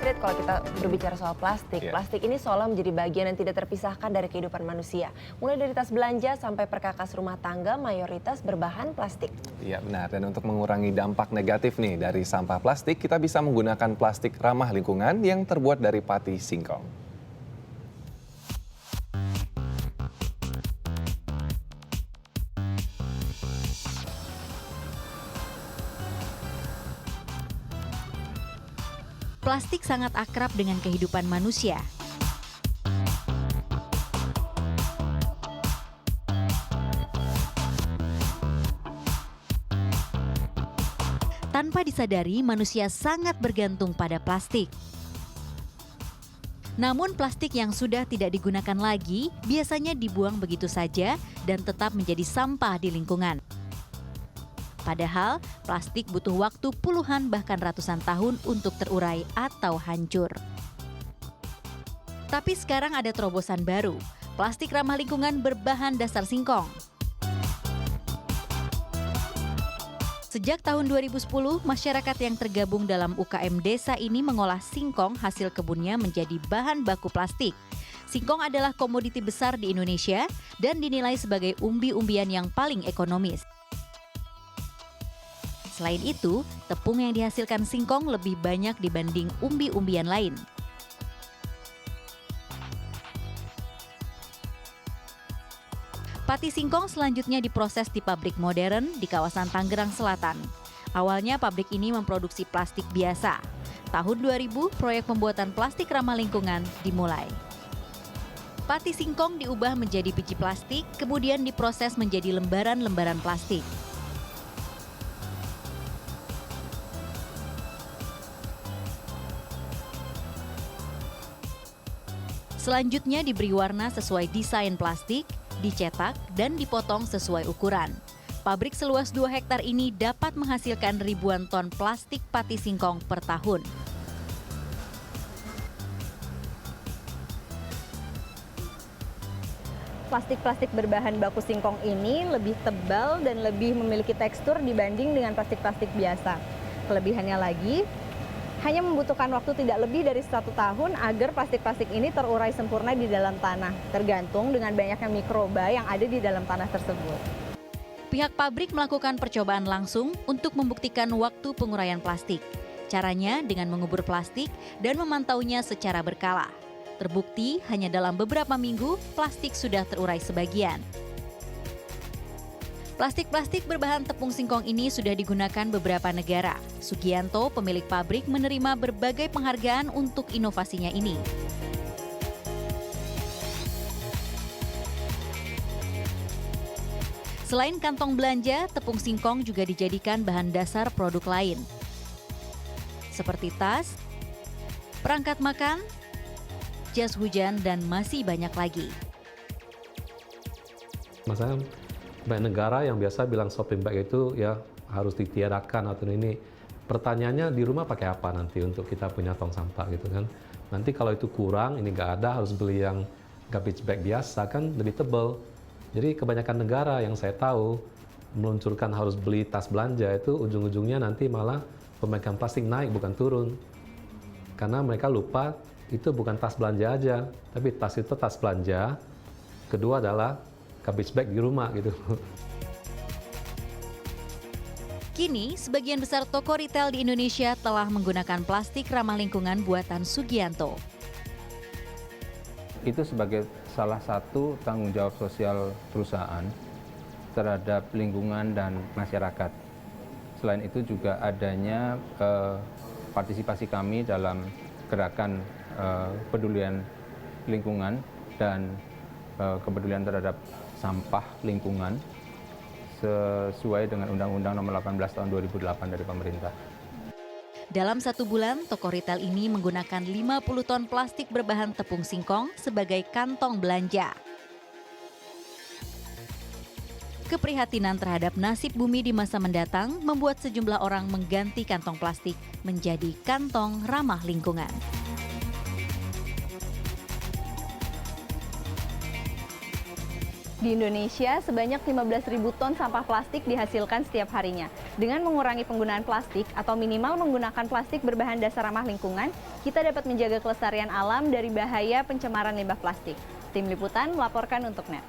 Astrid, kalau kita berbicara soal plastik, plastik ini seolah menjadi bagian yang tidak terpisahkan dari kehidupan manusia. Mulai dari tas belanja sampai perkakas rumah tangga, mayoritas berbahan plastik. Iya benar, dan untuk mengurangi dampak negatif nih dari sampah plastik, kita bisa menggunakan plastik ramah lingkungan yang terbuat dari pati singkong. Plastik sangat akrab dengan kehidupan manusia. Tanpa disadari, manusia sangat bergantung pada plastik. Namun plastik yang sudah tidak digunakan lagi biasanya dibuang begitu saja dan tetap menjadi sampah di lingkungan. Padahal, plastik butuh waktu puluhan bahkan ratusan tahun untuk terurai atau hancur. Tapi sekarang ada terobosan baru, plastik ramah lingkungan berbahan dasar singkong. Sejak tahun 2010, masyarakat yang tergabung dalam UKM desa ini mengolah singkong hasil kebunnya menjadi bahan baku plastik. Singkong adalah komoditi besar di Indonesia dan dinilai sebagai umbi-umbian yang paling ekonomis. Selain itu, tepung yang dihasilkan singkong lebih banyak dibanding umbi-umbian lain. Pati singkong selanjutnya diproses di pabrik modern di kawasan Tangerang Selatan. Awalnya pabrik ini memproduksi plastik biasa. Tahun 2000, proyek pembuatan plastik ramah lingkungan dimulai. Pati singkong diubah menjadi biji plastik, kemudian diproses menjadi lembaran-lembaran plastik. Selanjutnya diberi warna sesuai desain plastik, dicetak, dan dipotong sesuai ukuran. Pabrik seluas 2 hektar ini dapat menghasilkan ribuan ton plastik pati singkong per tahun. Plastik-plastik berbahan baku singkong ini lebih tebal dan lebih memiliki tekstur dibanding dengan plastik-plastik biasa. Kelebihannya lagi, hanya membutuhkan waktu tidak lebih dari 1 tahun agar plastik-plastik ini terurai sempurna di dalam tanah, tergantung dengan banyaknya mikroba yang ada di dalam tanah tersebut. Pihak pabrik melakukan percobaan langsung untuk membuktikan waktu penguraian plastik. Caranya dengan mengubur plastik dan memantaunya secara berkala. Terbukti hanya dalam beberapa minggu, plastik sudah terurai sebagian. Plastik-plastik berbahan tepung singkong ini sudah digunakan beberapa negara. Sugianto, pemilik pabrik, menerima berbagai penghargaan untuk inovasinya ini. Selain kantong belanja, tepung singkong juga dijadikan bahan dasar produk lain. Seperti tas, perangkat makan, jas hujan, dan masih banyak lagi. Masalah banyak negara yang biasa bilang shopping bag itu ya harus ditiadakan atau ini. Pertanyaannya di rumah pakai apa nanti untuk kita punya tong sampah gitu kan. Nanti kalau itu kurang, ini nggak ada, harus beli yang garbage bag biasa kan lebih tebal. Jadi kebanyakan negara yang saya tahu meluncurkan harus beli tas belanja itu ujung-ujungnya nanti malah pemakaian plastik naik bukan turun. Karena mereka lupa itu bukan tas belanja aja, tapi tas itu tas belanja. Kedua adalah garbage bag di rumah gitu. Kini, sebagian besar toko retail di Indonesia telah menggunakan plastik ramah lingkungan buatan Sugianto. Itu sebagai salah satu tanggung jawab sosial perusahaan terhadap lingkungan dan masyarakat. Selain itu juga adanya partisipasi kami dalam gerakan kepedulian lingkungan dan kepedulian terhadap sampah lingkungan sesuai dengan Undang-Undang Nomor 18 Tahun 2008 dari pemerintah. Dalam 1 bulan, toko retail ini menggunakan 50 ton plastik berbahan tepung singkong sebagai kantong belanja. Keprihatinan terhadap nasib bumi di masa mendatang membuat sejumlah orang mengganti kantong plastik menjadi kantong ramah lingkungan. Di Indonesia, sebanyak 15.000 ton sampah plastik dihasilkan setiap harinya. Dengan mengurangi penggunaan plastik atau minimal menggunakan plastik berbahan dasar ramah lingkungan, kita dapat menjaga kelestarian alam dari bahaya pencemaran limbah plastik. Tim Liputan melaporkan untuk NET.